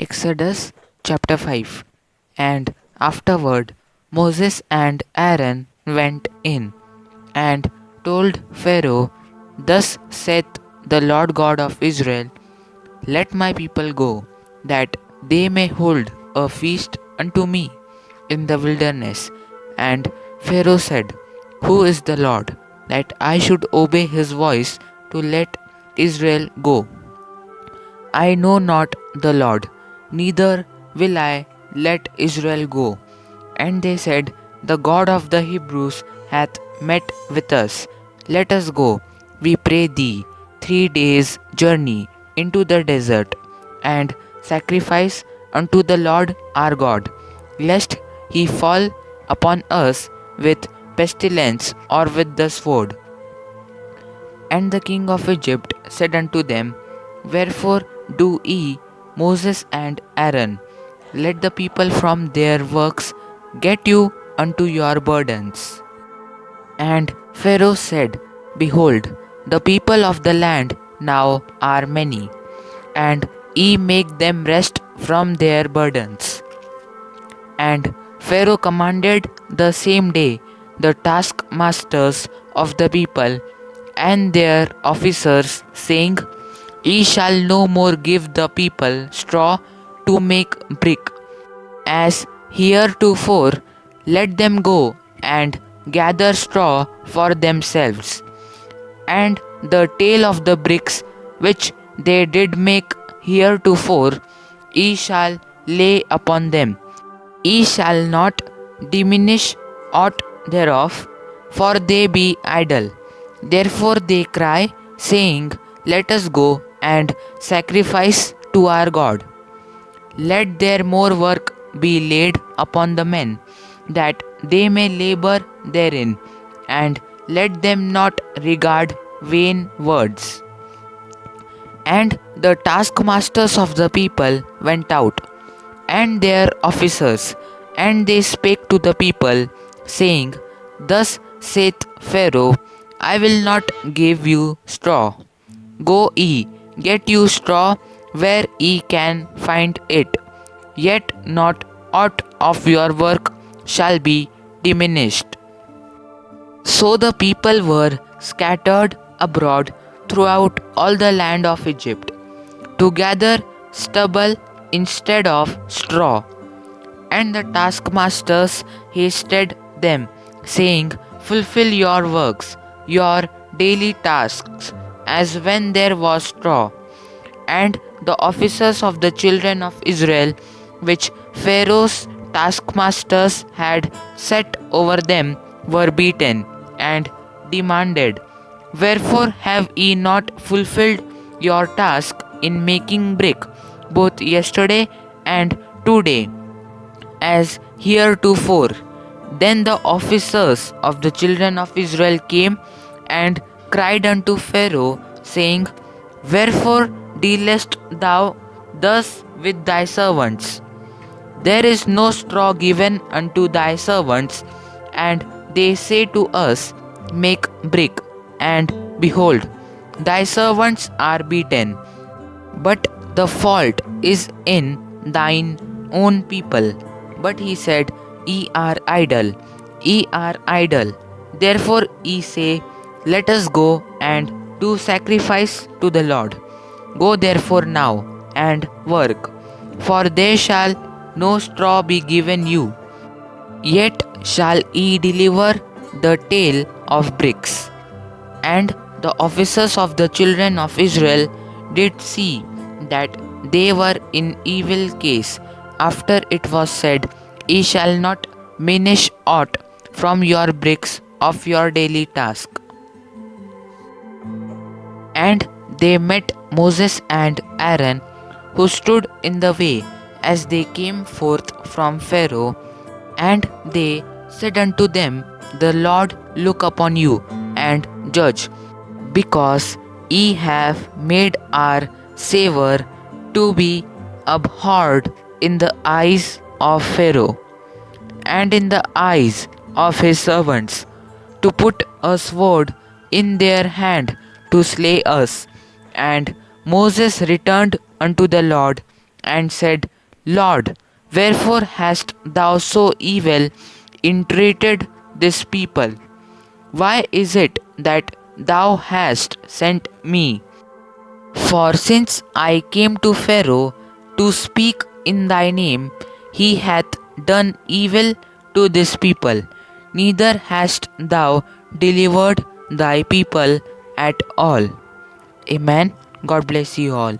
Exodus chapter 5. And afterward Moses and Aaron went in and told Pharaoh, Thus saith the Lord God of Israel, Let my people go, that they may hold a feast unto me in the wilderness. And Pharaoh said, Who is the Lord, that I should obey his voice to let Israel go? I know not the Lord, neither will I let Israel go. And they said, The God of the Hebrews hath met with us. Let us go, we pray thee, 3 days' journey into the desert, and sacrifice unto the Lord our God, lest he fall upon us with pestilence or with the sword. And the king of Egypt said unto them, Wherefore do ye, Moses and Aaron, let the people from their works get you unto your burdens? And Pharaoh said, Behold, the people of the land now are many, and ye make them rest from their burdens. And Pharaoh commanded the same day the taskmasters of the people and their officers, saying, Ye shall no more give the people straw to make brick, as heretofore. Let them go and gather straw for themselves, and the tale of the bricks which they did make heretofore, ye shall lay upon them. Ye shall not diminish aught thereof, for they be idle. Therefore they cry, saying, Let us go and sacrifice to our God. Let their more work be laid upon the men, that they may labor therein, and let them not regard vain words. And the taskmasters of the people went out, and their officers, and they spake to the people, saying, Thus saith Pharaoh, I will not give you straw. Go ye, get you straw where ye can find it, yet not aught of your work shall be diminished. So the people were scattered abroad throughout all the land of Egypt, to gather stubble instead of straw. And the taskmasters hasted them, saying, Fulfill your works, your daily tasks, as when there was straw. And the officers of the children of Israel, which Pharaoh's taskmasters had set over them, were beaten, and demanded, Wherefore have ye not fulfilled your task in making brick, both yesterday and today, as heretofore? Then the officers of the children of Israel came and cried unto Pharaoh, saying, Wherefore dealest thou thus with thy servants? There is no straw given unto thy servants, and they say to us, Make brick, and behold, thy servants are beaten. But the fault is in thine own people. But he said, Ye are idle, ye are idle. Therefore ye say, Let us go and do sacrifice to the Lord. Go therefore now and work, for there shall no straw be given you, yet shall ye deliver the tale of bricks. And the officers of the children of Israel did see that they were in evil case, after it was said, Ye shall not minish aught from your bricks of your daily task. And they met Moses and Aaron, who stood in the way as they came forth from Pharaoh, and they said unto them, The Lord look upon you, and judge, because ye have made our savour to be abhorred in the eyes of Pharaoh, and in the eyes of his servants, to put a sword in their hand to slay us. And Moses returned unto the Lord, and said, Lord, wherefore hast thou so evil entreated this people? Why is it that thou hast sent me? For since I came to Pharaoh to speak in thy name, he hath done evil to this people, neither hast thou delivered thy people at all. Amen. God bless you all.